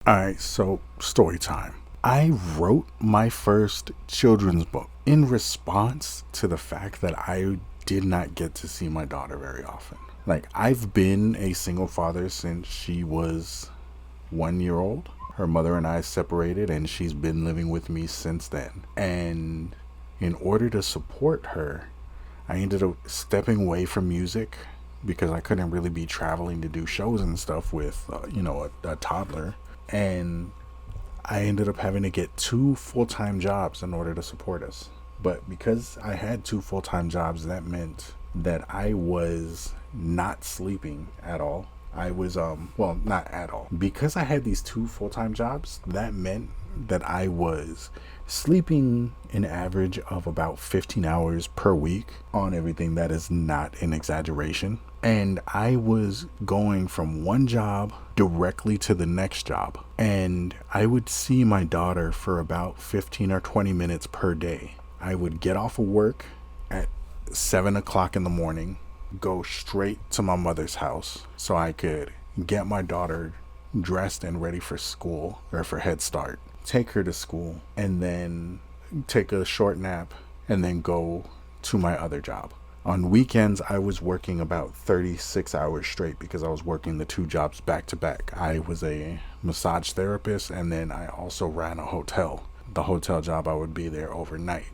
Alright, so story time. I wrote my first children's book in response to the fact that I did not get to see my daughter very often. Like, I've been a single father since she was 1 year old. Her mother and I separated, and she's been living with me since then. And in order to support her, I ended up stepping away from music because I couldn't really be traveling to do shows and stuff with, a toddler. And I ended up having to get two full time jobs in order to support us. But because I had two full time jobs, that meant that I was not sleeping at all. I was, not at all. Because I had these two full time jobs, that meant that I was sleeping an average of about 15 hours per week on everything. That is not an exaggeration. And I was going from one job directly to the next job. And I would see my daughter for about 15 or 20 minutes per day. I would get off of work at 7 o'clock in the morning, go straight to my mother's house so I could get my daughter dressed and ready for school or for Head Start, take her to school, and then take a short nap and then go to my other job. On weekends, I was working about 36 hours straight because I was working the two jobs back to back. I was a massage therapist, and then I also ran a hotel. The hotel job, I would be there overnight.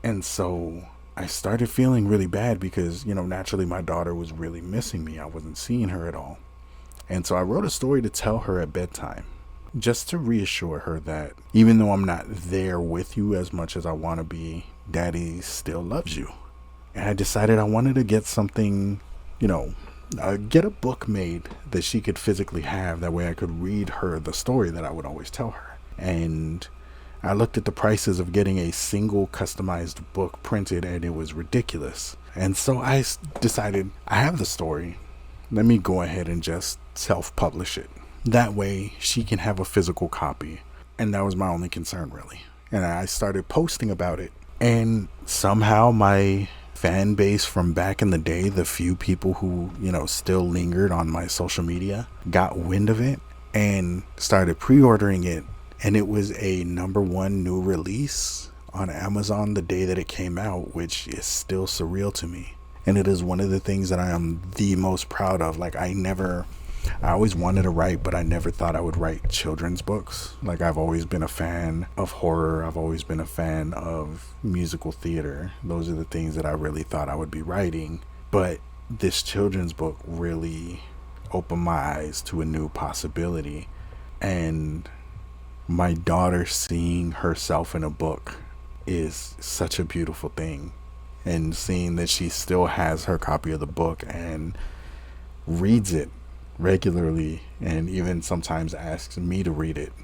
And so I started feeling really bad because, naturally my daughter was really missing me. I wasn't seeing her at all. And so I wrote a story to tell her at bedtime, just to reassure her that even though I'm not there with you as much as I want to be, Daddy still loves you. And I decided I wanted to get something, get a book made that she could physically have. That way I could read her the story that I would always tell her. And I looked at the prices of getting a single customized book printed, and it was ridiculous. And so I decided, I have the story. Let me go ahead and just self-publish it. That way she can have a physical copy. And that was my only concern, really. And I started posting about it. And somehow my fan base from back in the day, the few people who, still lingered on my social media, got wind of it and started pre-ordering it. And it was a #1 new release on Amazon the day that it came out, which is still surreal to me. And it is one of the things that I am the most proud of. Like, I always wanted to write, but I never thought I would write children's books. Like, I've always been a fan of horror. I've always been a fan of musical theater. Those are the things that I really thought I would be writing. But this children's book really opened my eyes to a new possibility. And my daughter seeing herself in a book is such a beautiful thing. And seeing that she still has her copy of the book and reads it regularly, and even sometimes asks me to read it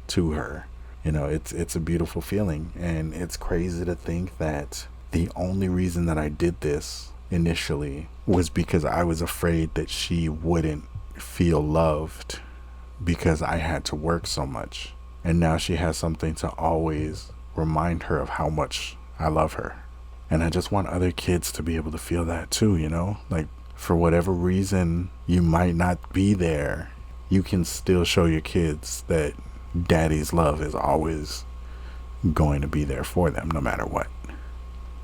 to her. It's a beautiful feeling. And it's crazy to think that the only reason that I did this initially was because I was afraid that she wouldn't feel loved because I had to work so much. And now she has something to always remind her of how much I love her. And I just want other kids to be able to feel that too, like, for whatever reason you might not be there, you can still show your kids that Daddy's love is always going to be there for them no matter what.